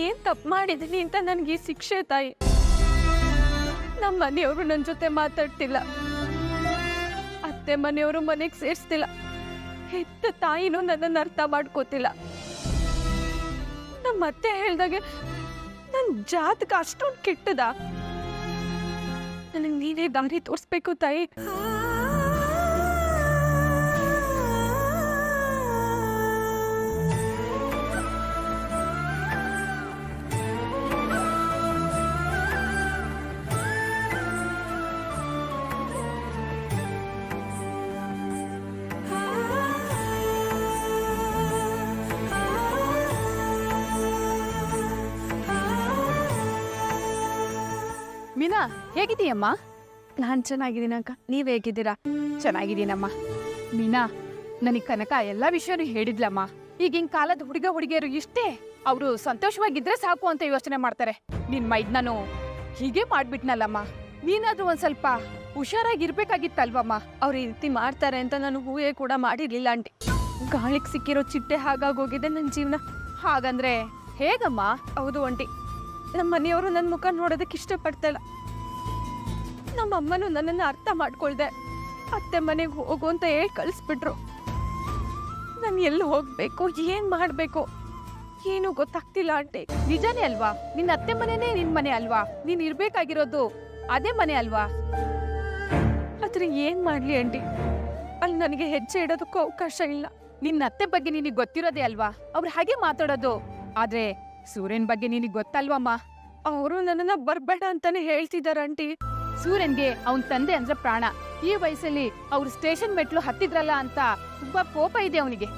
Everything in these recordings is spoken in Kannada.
ಏನ್ ತಪ್ಪು ಮಾಡಿದೀನಿ ಅಂತ ನನಗೆ ಶಿಕ್ಷೆ ತಾಯಿ. ನಮ್ಮ ಮನೆಯವರು ನನ್ನ ಜೊತೆ ಮಾತಾಡ್ತಿಲ್ಲ, ಅತ್ತೆ ಮನೆಯವರು ಮನೆಗೆ ಸೇರಿಸ್ತಿಲ್ಲ, ಹೆತ್ತ ತಾಯಿನೂ ನನ್ನನ್ನು ಅರ್ಥ ಮಾಡ್ಕೋತಿಲ್ಲ. ನಮ್ಮ ಅತ್ತೆ ಹೇಳ್ದಾಗೆ ನನ್ನ ಜಾತಕ ಅಷ್ಟೊಂದು ಕೆಟ್ಟದ. ನನಗೆ ನೀನೇ ದಾರಿ ತೋರಿಸ್ಬೇಕು ತಾಯಿ. ಮೀನಾ, ಹೇಗಿದೀಯಮ್ಮ? ನಾನು ಚೆನ್ನಾಗಿದ್ದೀನಿ ಅಕ್ಕ, ನೀವ್ ಹೇಗಿದ್ದೀರಾ? ಚೆನ್ನಾಗಿದ್ದೀನಮ್ಮ. ಮೀನಾ, ನನಗೆ ಕನಕ ಎಲ್ಲ ವಿಷಯನೂ ಹೇಳಿದ್ಲಮ್ಮ. ಈಗಿನ ಕಾಲದ ಹುಡುಗಿಯರು ಇಷ್ಟೇ, ಅವರು ಸಂತೋಷವಾಗಿದ್ರೆ ಸಾಕು ಅಂತ ಯೋಚನೆ ಮಾಡ್ತಾರೆ. ನಿನ್ ಮೈದ್ನನು ಹೀಗೆ ಮಾಡ್ಬಿಟ್ನಲ್ಲಮ್ಮ. ನೀನಾದ್ರೂ ಒಂದ್ ಸ್ವಲ್ಪ ಹುಷಾರಾಗಿರ್ಬೇಕಾಗಿತ್ತಲ್ವಮ್ಮ. ಅವ್ರು ಈ ರೀತಿ ಮಾಡ್ತಾರೆ ಅಂತ ನಾನು ಹೂವೇ ಕೂಡ ಮಾಡಿರ್ಲಿಲ್ಲ ಆಂಟಿ. ಗಾಳಿಗೆ ಸಿಕ್ಕಿರೋ ಚಿಟ್ಟೆ ಹಾಗಾಗೋಗಿದೆ ನನ್ನ ಜೀವನ. ಹಾಗಂದ್ರೆ ಹೇಗಮ್ಮ? ಹೌದು ಆಂಟಿ, ನಮ್ಮ ಮನೆಯವರು ನನ್ನ ಮುಖ ನೋಡೋದಕ್ಕೆ ಇಷ್ಟಪಡ್ತಾ ಇಲ್ಲ. ನಮ್ಮ ಅಮ್ಮನೂ ನನ್ನನ್ನು ಅರ್ಥ ಮಾಡ್ಕೊಳ್ದೆ ಅತ್ತೆ ಮನೆಗೆ ಹೋಗು ಅಂತ ಹೇಳಿ ಕಳಿಸ್ಬಿಟ್ರು. ನಾನು ಎಲ್ಲಿ ಹೋಗ್ಬೇಕು, ಏನ್ ಮಾಡ್ಬೇಕು ಏನು ಗೊತ್ತಾಗ್ತಿಲ್ಲ ಆಂಟಿ. ನಿಜಾನೇ ಅಲ್ವಾ? ನಿನ್ನ ಅತ್ತೆ ಮನೆನೇ ನಿನ್ ಮನೆ ಅಲ್ವಾ? ನೀನ್ ಇರ್ಬೇಕಾಗಿರೋದು ಅದೇ ಮನೆ ಅಲ್ವಾ? ಆದ್ರೆ ಏನ್ ಮಾಡ್ಲಿ ಆಂಟಿ, ಅಲ್ಲಿ ನನಗೆ ಹೆಜ್ಜೆ ಇಡೋದಕ್ಕೂ ಅವಕಾಶ ಇಲ್ಲ. ನಿನ್ನ ಅತ್ತೆ ಬಗ್ಗೆ ನಿನಗೆ ಗೊತ್ತಿರೋದೇ ಅಲ್ವಾ ಅವ್ರು ಹಾಗೆ ಮಾತಾಡೋದು. ಆದ್ರೆ ಸೂರ್ಯನ್ ಬಗ್ಗೆ ನಿನಗೆ ಗೊತ್ತಲ್ವಮ್ಮ? ಅವರು ನನ್ನನ್ನ ಬರ್ಬೇಡ ಅಂತಾನೆ ಹೇಳ್ತಿದಾರ ಆಂಟಿ. ಸೂರ್ಯನ್ಗೆ ಅವನ್ ತಂದೆ ಅಂದ್ರೆ ಪ್ರಾಣ. ಈ ವಯಸ್ಸಲ್ಲಿ ಅವ್ರು ಸ್ಟೇಷನ್ ಮೆಟ್ಲು ಹತ್ತಿದ್ರಲ್ಲ ಅಂತ ತುಂಬಾ ಕೋಪ ಇದೆ ಅವನಿಗೆ.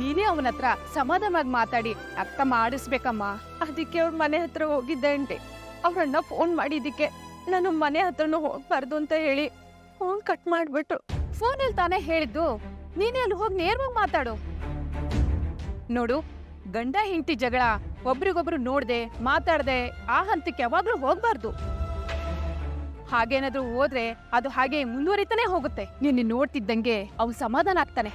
ನೀನೇ ಅವನ ಹತ್ರ ಸಮಾಧಾನವಾಗಿ ಮಾತಾಡಿ ಅರ್ಥ ಮಾಡಿಸ್ಬೇಕಮ್ಮ. ಅದಕ್ಕೆ ಅವ್ರ ಮನೆ ಹತ್ರ ಹೋಗಿದ್ದೆ ಆಂಟಿ. ಅವ್ರಣ್ಣ ಫೋನ್ ಮಾಡಿದ್ದಕ್ಕೆ ನಾನು ಮನೆ ಹತ್ರನೂ ಹೋಗ್ಬಾರ್ದು ಅಂತ ಹೇಳಿ ಫೋನ್ ಕಟ್ ಮಾಡ್ಬಿಟ್ರು. ಫೋನಲ್ಲಿ ತಾನೇ ಹೇಳಿದ್ದು, ನೀನೇ ಅಲ್ಲಿ ಹೋಗಿ ನೇರವಾಗಿ ಮಾತಾಡು. ನೋಡು, ಗಂಡ ಹೆಂಡತಿ ಜಗಳ ಒಬ್ರಿಗೊಬ್ರು ನೋಡ್ದೆ ಮಾತಾಡ್ದೆ ಆ ಹಂತಕ್ಕೆ ಯಾವಾಗ್ಲೂ ಹೋಗ್ಬಾರ್ದು. ಹಾಗೇನಾದ್ರೂ ಹೋದ್ರೆ ಅದು ಹಾಗೆ ಮುಂದುವರಿತಾನೆ ಹೋಗುತ್ತೆ. ನೀನು ನೋಡ್ತಿದ್ದಂಗೆ ಅವ್ನು ಸಮಾಧಾನ ಆಗ್ತಾನೆ.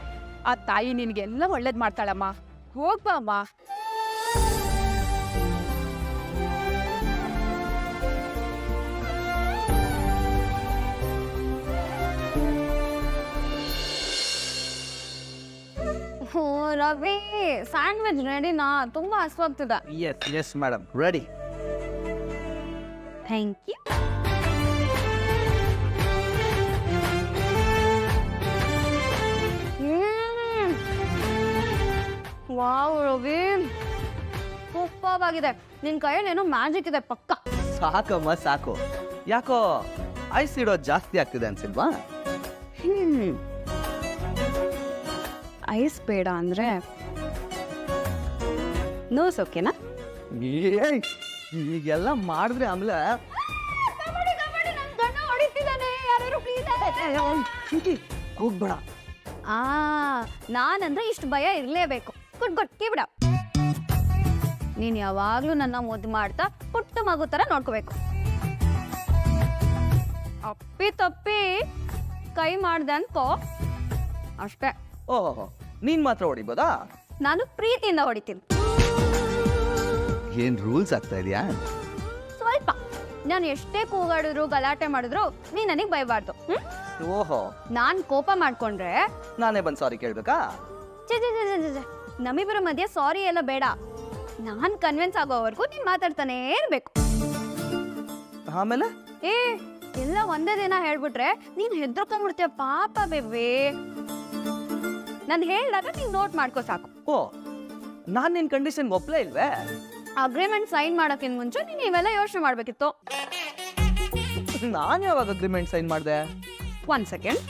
ಆ ತಾಯಿ ನಿನ್ಗೆಲ್ಲ ಒಳ್ಳೇದ್ ಮಾಡ್ತಾಳಮ್ಮ. ಹೋಗ್ಬಾ ಅಮ್ಮ. ರವಿ, ಸ್ಯಾಂಡ್ವಿಚ್ ರೆಡಿನಾ? ತುಂಬಾ ಹಸ್ವಾಗ್ತದ. Yes madam, ready. Thank you. Wow Ravi, super ಆಗಿದೆ. ನಿನ್ ಕೈಯಲ್ಲಿ ಏನೋ ಮ್ಯಾಜಿಕ್ ಇದೆ ಪಕ್ಕ. ಸಾಕಮ್ಮ ಸಾಕು. ಯಾಕೋ ಐಸ್ ಇಡೋದು ಜಾಸ್ತಿ ಆಗ್ತಿದೆ ಅನ್ಸಿಲ್ವಾ? ಐಸ್ ಬೇಡ ಅಂದ್ರೆ ನೋಸ್ ಓಕೆನಾ? ಈಗೆಲ್ಲ ಮಾಡಿದ್ರೆ ಆಮೇಲೆ ಕೂಗ್ಬೇಡ. ನಾನಂದ್ರೆ ಇಷ್ಟು ಭಯ ಇರ್ಲೇಬೇಕು. ಕೊಟ್ಟಿ ಬಿಡ. ನೀನ್ ಯಾವಾಗ್ಲೂ ನನ್ನ ಮುದ್ದು ಮಾಡ್ತಾ ಪುಟ್ಟ ಮಗು ತರ ನೋಡ್ಕೋಬೇಕು. ಅಪ್ಪಿ ತಪ್ಪಿ ಕೈ ಮಾಡ್ದೆ ಅನ್ಕೋ ಅಷ್ಟೇ. ಓಹೋ, ನೀನ್ ಮಾತ್ರ ಹೊಡಿಬೋದಾ? ನಾನು ಪ್ರೀತಿಯಿಂದ ಹೊಡಿತೀನಿ. ಏನ್ ರೂಲ್ಸ್ ಆಗ್ತಾ ಇದೆಯಾ? ಸ್ವಲ್ಪ. ನಾನು ಎಷ್ಟೇ ಕೂಗಾಡಿದ್ರು ಗಲಾಟೆ ಮಾಡಿದ್ರು ನೀ ನನಗ್ ಬೈಬಾರ್ದು. ಓಹೋ, ನಾನ್ ಕೋಪ ಮಾಡ್ಕೊಂಡ್ರೆ ನಾನೇ ಬಂದ್ ಸಾರಿ ಕೇಳ್ಬೇಕಾ? ನಮ್ಮಿಬ್ಬರ ಮಧ್ಯೆ ಸಾರಿ ಎಲ್ಲ ಬೇಡ. ನಾನ್ ಕನ್ವಿನ್ಸ್ ಆಗೋವರೆಗೂ ನೀನ್ ಮಾತಾಡ್ತಾನೆ ಇರ್ಬೇಕು. ಆಮೇಲೆ ಎಲ್ಲ ಒಂದೇ ದಿನ ಹೇಳ್ಬಿಟ್ರೆ ನೀನ್ ಹೆದರ್ಕೊಂಡ್ಬಿಡ್ತೀಯ ಪಾಪ ಬೇಬಿ. ನಾನು ಹೇಳ್ದಾಗ ನೀನ್ ನೋಟ್ ಮಾಡ್ಕೋ ಸಾಕು. ಓ, ನಾನ್ ನಿನ್ ಕಂಡೀಷನ್ ಒಪ್ಲೇ ಇಲ್ವೇ? ಅಗ್ರಿಮೆಂಟ್ ಸೈನ್ ಮಾಡೋಕ್ಕಿಂತ ಮುಂಚೆ ನೀನ್ ಇವೆಲ್ಲ ಯೋಚನೆ ಮಾಡ್ಬೇಕಿತ್ತು. ನಾನ್ ಯಾವಾಗ ಅಗ್ರಿಮೆಂಟ್ ಸೈನ್ ಮಾಡ್ದೆ? 1 ಸೆಕೆಂಡ್.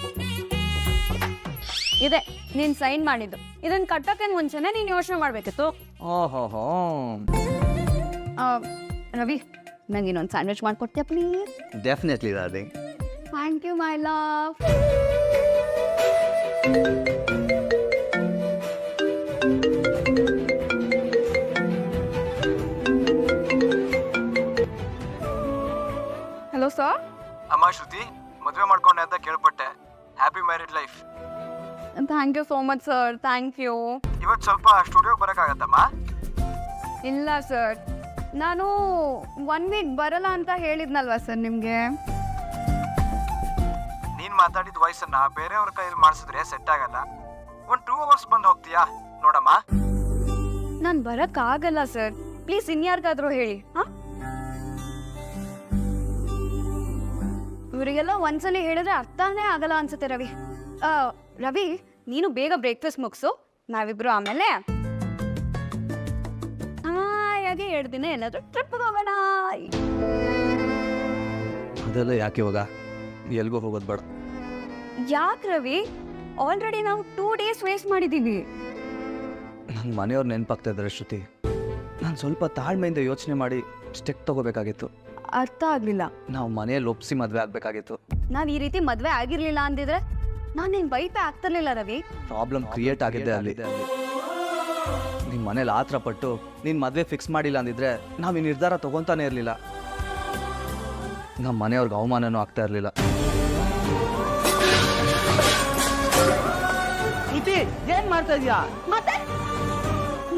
ಇದೆ ನೀನ್ ಸೈನ್ ಮಾಡಿದ್ದು. ಇದನ್ನ ಕಟ್ಟೋಕೆ ಮುಂಚೆನೆ ನೀನ್ ಯೋಚನೆ ಮಾಡ್ಬೇಕಿತ್ತು. ಓಹೋ, ರವಿ, ನಂಗೆ ಇನ್ನೊಂದು ಸ್ಯಾಂಡ್ವಿಚ್ ಮಾಡ್ಕೊಡ್ತೀಯ please? Definitely darling. Thank you my love. Hello sir. ಅಮ್ಮ ಶ್ರುತಿ, ಮದುವೆ ಮಾಡ್ಕೊಂಡೆ ಅಂತ ಕೇಳ್ಪಟ್ಟೆ. Happy married life. Thank you so much sir, thank you. ಇವತ್ತು ಸ್ವಲ್ಪ ಸ್ಟುಡಿಯೋಗೆ ಬರೋಕ್ಕಾಗತ್ತಮ್ಮ? ಇಲ್ಲ ಸರ್, ನಾನು 1 ವೀಕ್ ಬರಲ್ಲ ಅಂತ ಹೇಳಿದ್ನಲ್ವಾ ಸರ್ ನಿಮಗೆ. ನೀನ್ ಮಾತಾಡಿದ ವಯಸ್ಸನ್ನ ಬೇರೆಯವ್ರ ಕೈಯಲ್ಲಿ ಮಾಡಿಸಿದ್ರೆ ಸೆಟ್ ಆಗಲ್ಲ. 2 ಅವರ್ಸ್ ಬಂದು ಹೋಗ್ತೀಯಾ ನೋಡಮ್ಮ. ನಾನು ಬರಕ್ಕಾಗಲ್ಲ ಸರ್, ಪ್ಲೀಸ್ ಇನ್ಯಾರಿಗಾದ್ರೂ ಹೇಳಿ. ಇವರಿಗೆಲ್ಲ ಒಂದ್ಸಲಿ ಹೇಳಿದ್ರೆ ಅರ್ಥನೇ ಆಗಲ್ಲ ಅನ್ಸುತ್ತೆ ರವಿ. ರವಿ, ನೀನು ಬೇಗ ಬ್ರೇಕ್ಫಾಸ್ಟ್ ಮುಗಿಸು, ನಾವಿಬ್ರು ಆಮೇಲೆ ಹಾಗೆ 2 ದಿನ ಏನಾದರೂ ಟ್ರಿಪ್ ಹೋಗೋಣ. ಅದೆಲ್ಲ ಯಾಕೆ ಇವಾಗ ಎಲ್ಗೂ ಹೋಗೋದು ಬೇಡ. ಯಾಕೆ ರವಿ, ಆಲ್ರೆಡಿ ನಾವು 2 ಡೇಸ್ ವೇಸ್ಟ್ ಮಾಡಿದ್ದೀವಿ. ನನ್ನ ಮನೆಯವ್ರು ನೆನಪಾಗ್ತಾ ಇದ್ದಾರೆ ಶ್ರುತಿ. ನಾನು ಸ್ವಲ್ಪ ತಾಳ್ಮೆಯಿಂದ ಯೋಚನೆ ಮಾಡಿ ಸ್ಟೆಪ್ ತಗೋಬೇಕಾಗಿತ್ತು. ಅರ್ಥ ಆಗ್ಲಿಲ್ಲ. ನಾವು ಮನೆಯಲ್ಲಿ ಒಪ್ಸಿ ಮದುವೆ ಆಗಬೇಕಾಗಿತ್ತು. ನಾನು ಈ ರೀತಿ ಮದುವೆ ಆಗಿರ್ಲಿಲ್ಲ ಅಂದಿದ್ರೆ ನಾನು ನಿನ್ ಬೈಪೆ ಆಗ್ತಿರ್ಲಿಲ್ಲ ರವಿ. ಪ್ರಾಬ್ಲಮ್ ಕ್ರಿಯೇಟ್ ಆಗಿದೆ ಅಲ್ಲಿ. ನಿಮ್ಮ ಮನೇಲಿ ಆತರ ಪಟ್ಟು ನೀನು ಮದುವೆ ಫಿಕ್ಸ್ ಮಾಡಿಲ್ಲ ಅಂದಿದ್ರೆ ನಾವು ಈ ನಿರ್ಧಾರ ತಗೊಂತಾನೆ ಇರಲಿಲ್ಲ. ನಮ್ಮ ಮನೆಯವ್ರಿಗೆ ಅವಮಾನನೂ ಆಗ್ತಾ ಇರಲಿಲ್ಲ. ಏನ್ ಮಾಡ್ತಾ ಇದೀಯಾ? ಮತ್ತೆ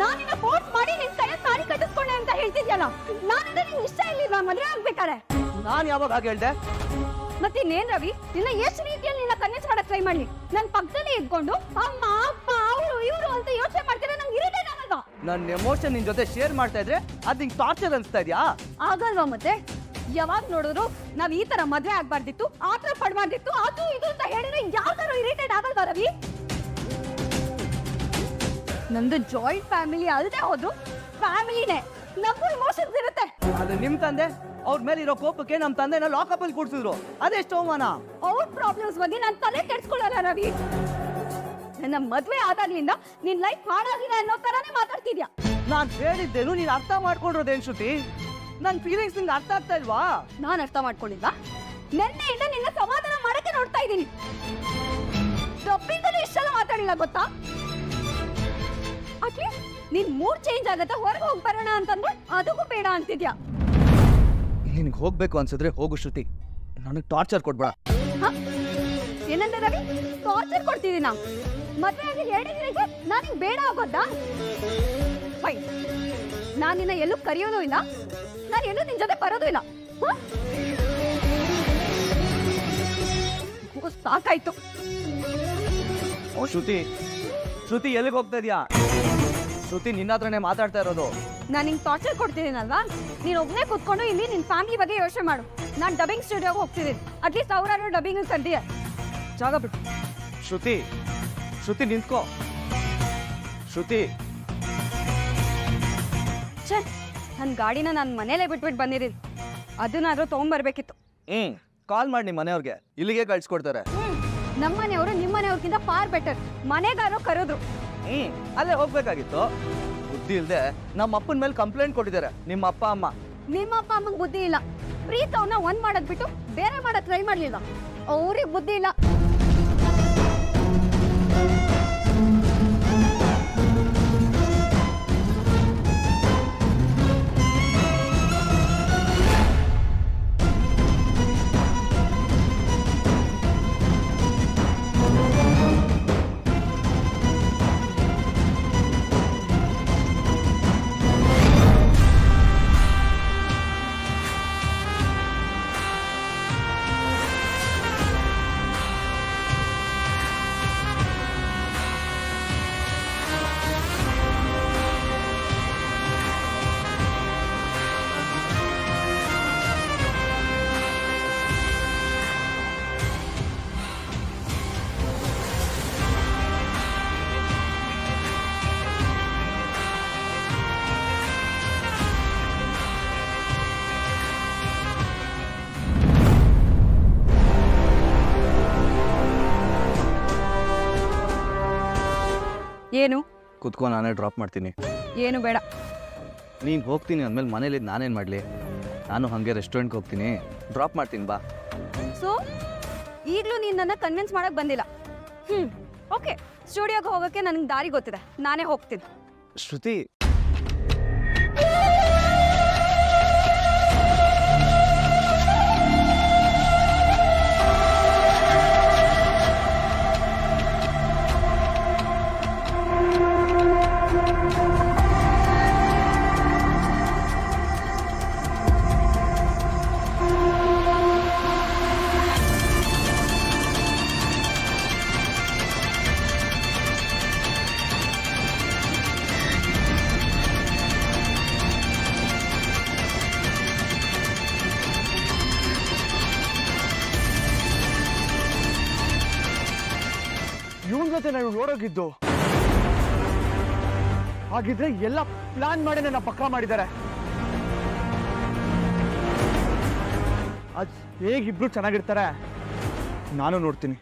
ನಾನಿನ್ನ ಫೋರ್ಸ್ ಮಾಡಿ ನಿನ್ ಕೈ ತಾಳಿ ಕಟ್ಟಿಸ್ಕೊಂಡೆ ಅಂತ ಹೇಳ್ತಿದ್ಯಲ್ಲ, ನಾನಂದ್ರೆ ನಿನ್ ಇಷ್ಟ ಇರ್ಲಿಲ್ವಾ ಮದುವೆ ಆಗ್ಬೇಕಾರೆ? ನಾನು ಯಾವಾಗ ಹಾಗೆ ಹೇಳ್ದೆ? ಮತ್ತಿನ್ನೇನ್ ರವಿ, ನಿನ್ನ ಎಷ್ಟು ರೀತಿಯಲ್ಲಿ ನಿನ್ನ ಕನ್ವಿನ್ಸ್ ಮಾಡಕ್ ಟ್ರೈ ಮಾಡ್ಲಿ? ನನ್ ಪಕ್ಕದಲ್ಲಿ ಇದ್ಕೊಂಡು ಅಮ್ಮ ಅಪ್ಪ ಅವರು ಇವರು ಅಂತ ಯೋಚನೆ ಮಾಡ್ತಿದ್ರೆ ನಂಗೆ ಇರಿಟೇಟ್ ಆಗಲ್ವಾ? ನನ್ನ ಎಮೋಷನ್ ನಿನ್ ಜೊತೆ ಶೇರ್ ಮಾಡ್ತಾ ಇದ್ರೆ ಅದ್ ನಿಂಗೆ ಟಾರ್ಚರ್ ಅನ್ಸ್ತಾ ಇದೆಯಾ? ಆಗಲ್ವಾ? ಮತ್ತೆ ಯಾವಾಗ ನೋಡಿದ್ರು ನಾವ್ ಈ ತರ ಮದ್ವೆ ಆಗ್ಬಾರ್ದಿತ್ತು, ಆತರ ಪಡ್ಬಾರ್ದಿತ್ತು, ಅದು ಇದು ಅಂತ ಹೇಳಿದ್ರೆ ಯಾವ್ದಾರು ಇರಿಟೇಟ್ ಆಗಲ್ವಾ ರವಿ? ನಮ್ದು ಜಾಯಿಂಟ್ ಫ್ಯಾಮಿಲಿ ಅಲ್ಲದೆ ಹೋದ್ರು ಫ್ಯಾಮಿಲಿನೇ, ನಮಗೂ ಇಮೋಷನ್ಸ್ ಇರುತ್ತೆ. ಅದು ನಿಮ್ ತಂದೆ ಅವ್ರ ಮೇಲೆ ಇರೋ ಕೋಪಕ್ಕೆ ನಮ್ಮ ತಂದೆನ ಲಾಕಪ್ ಅಲ್ಲಿ ಕೂಡ್ಸಿದ್ರು. ಅದೆಷ್ಟು ಅವಮಾನ. ಅವ್ರ ಪ್ರಾಬ್ಲಮ್ಸ್ ಬಗ್ಗೆ ನಾನು ತಲೆ ಕೆಡ್ಸ್ಕೊಳ್ಳಲ್ಲ ರವಿ. ನನ್ನ ಮದ್ವೆ ಆದಾಗ್ಲಿಂದ ನಿನ್ ಲೈಫ್ ಹಾಳಾಗಿದೆ ಅನ್ನೋ ತರಾನೇ ಮಾತಾಡ್ತಿದ್ಯಾ. ನಾನ್ ಹೇಳಿದ್ದೇನು ನೀನ್ ಅರ್ಥ ಮಾಡ್ಕೊಂಡಿರೋದೇನ್ ಶ್ರುತಿ? ನನ್ ಫೀಲಿಂಗ್ಸ್ ನಿಂಗೆ ಅರ್ಥ ಆಗ್ತಾ ಇಲ್ವಾ? ನಾನ್ ಅರ್ಥ ಮಾಡ್ಕೊಂಡಿಲ್ಲ. ನೆನ್ನೆಯಿಂದ ನಿನ್ನ ಸಮಾಧಾನ ಮಾಡಕ್ಕೆ ನೋಡ್ತಾ ಇದ್ದೀನಿ. ತಪ್ಪಿಂದಲೂ ಇಷ್ಟೆಲ್ಲ ಮಾತಾಡಿಲ್ಲ ಗೊತ್ತಾ? ಅಟ್ಲೀಸ್ಟ್ ನಿನ್ ಮೂಡ್ ಚೇಂಜ್ ಆಗತ್ತಾ, ಹೊರಗೆ ಹೋಗಿ ಬರೋಣ ಅಂತಂದ್ರೆ ಅದಕ್ಕೂ ಬೇಡ ಅಂತಿದ್ಯಾ. ನಿನ್ಗೆ ಹೋಗ್ಬೇಕು ಅನ್ಸಿದ್ರೆ ಹೋಗು ಶ್ರುತಿ, ನನಗೆ ಟಾರ್ಚರ್ ಕೊಡ್ಬೇಡ. ಏನಂದ್ರೆ ರವಿ, ಟಾರ್ಚರ್ ಕೊಡ್ತಿದ್ದೀನ? ಮದ್ವೆ ಆಗಿ 2 ದಿನಕ್ಕೆ ನಾನು ನಿಂಗೆ ಬೇಡ ಆಗೋದಾ? ಫೈನ್, ನಾನು ನಿನ್ನ ಎಲ್ಲೂ ಕರೆಯೋದು ಇಲ್ಲ, ನಾನು ಎಲ್ಲೂ ನಿನ್ ಜೊತೆ ಬರೋದು ಇಲ್ಲ. ಸಾಕಾಯ್ತು. ಓ ಶ್ರುತಿ, ಶ್ರುತಿ ಎಲ್ಲಿಗೆ ಹೋಗ್ತಾ ಇದೀಯಾ? ಶ್ರುತಿ ನಿನ್ನ ಹತ್ರನೇ ಮಾತಾಡ್ತಾ ಇರೋದು. ನಾನು ನಿಂಗೆ ಟಾರ್ಚರ್ ಕೊಡ್ತಿದ್ದೀನಲ್ವಾ? ನೀನು ಒಬ್ಬನೇ ಕೂತ್ಕೊಂಡು ಇಲ್ಲಿ ನಿನ್ನ ಫ್ಯಾಮಿಲಿ ಬಗ್ಗೆ ಯೋಚನೆ ಮಾಡು. ನಾನು ಡಬ್ಬಿಂಗ್ ಸ್ಟುಡಿಯೋಗೆ ಹೋಗ್ತಿದ್ದೀನಿ, ಅಟ್ಲೀಸ್ಟ್ ಅವರಾದ್ರೂ ಡಬ್ಬಿಂಗ್ ಕರ್ದಿಯ ಜಾಗ ಬಿಟ್ಟು. ಶ್ರುತಿ, ಶ್ರುತಿ ನಿಂತ್ಕೋ. ಶ್ರುತಿ, ಛೇ, ನನ್ನ ಗಾಡಿನ ನಾನು ಮನೇಲೇ ಬಿಟ್ಬಿಟ್ಟು ಬಂದಿದ್ದೀನಿ, ಅದನ್ನಾದ್ರೂ ತೊಗೊಂಬರ್ಬೇಕಿತ್ತು. ಕಾಲ್ ಮಾಡಿ ನಿಮ್ಮ ಮನೆಯವ್ರಿಗೆ, ಇಲ್ಲಿಗೆ ಕಳ್ಸಿಕೊಡ್ತಾರೆ. ನಮ್ಮ ಮನೆಯವರು ನಿಮ್ಮ ಮನೆಯವ್ರಿಗಿಂತ ಫಾರ್ ಬೆಟರ್. ಮನೆಗಾರೋ ಕರೆದ್ರು. ಅಲ್ಲೇ ಹೋಗ್ಬೇಕಾಗಿತ್ತು. ಬುದ್ಧಿ ಇಲ್ದೆ ನಮ್ಮ ಅಪ್ಪನ ಮೇಲೆ ಕಂಪ್ಲೇಂಟ್ ಕೊಟ್ಟಿದ್ದಾರೆ ನಿಮ್ಮ ಅಪ್ಪ ಅಮ್ಮ. ನಿಮ್ಮ ಅಪ್ಪ ಅಮ್ಮಂಗೆ ಬುದ್ಧಿ ಇಲ್ಲ. ಪ್ರೀತ್ ಅವ್ನ ಒಂದ್ ಮಾಡೋದ್ ಬಿಟ್ಟು ಬೇರೆ ಮಾಡಕ್ ಟ್ರೈ ಮಾಡ್ಲಿಲ್ಲ. ಅವ್ರಿಗೆ ಬುದ್ಧಿ ಇಲ್ಲ. ಏನು? ಕುತ್ಕೋ, ನಾನೇ ಡ್ರಾಪ್ ಮಾಡ್ತೀನಿ. ಏನು ಬೇಡ. ನೀನು ಹೋಗ್ತೀನಿ ಅಂದಮೇಲೆ ಮನೇಲಿ ನಾನೇನು ಮಾಡಲಿ? ನಾನು ಹಾಗೆ ರೆಸ್ಟೋರೆಂಟ್ಗೆ ಹೋಗ್ತೀನಿ, ಡ್ರಾಪ್ ಮಾಡ್ತೀನಿ ಬಾ. ಸೊ ಈಗಲೂ ನೀನು ನನ್ನ ಕನ್ವಿನ್ಸ್ ಮಾಡಕ್ ಬಂದಿಲ್ಲ. ಓಕೆ, ಸ್ಟುಡಿಯೋಗೆ ಹೋಗೋಕ್ಕೆ ನನಗೆ ದಾರಿ ಗೊತ್ತಿದೆ, ನಾನೇ ಹೋಗ್ತೀನಿ. ಶ್ರುತಿ, ನಾನು ನೋಡೋಗಿದ್ದು. ಹಾಗಿದ್ರೆ ಎಲ್ಲ ಪ್ಲಾನ್ ಮಾಡಿ ನನ್ನ ಪಕ್ಕ ಮಾಡಿದ್ದಾರೆ. ಅದ್ ಹೇಗಿಬ್ರು ಚೆನ್ನಾಗಿರ್ತಾರೆ ನಾನು ನೋಡ್ತೀನಿ.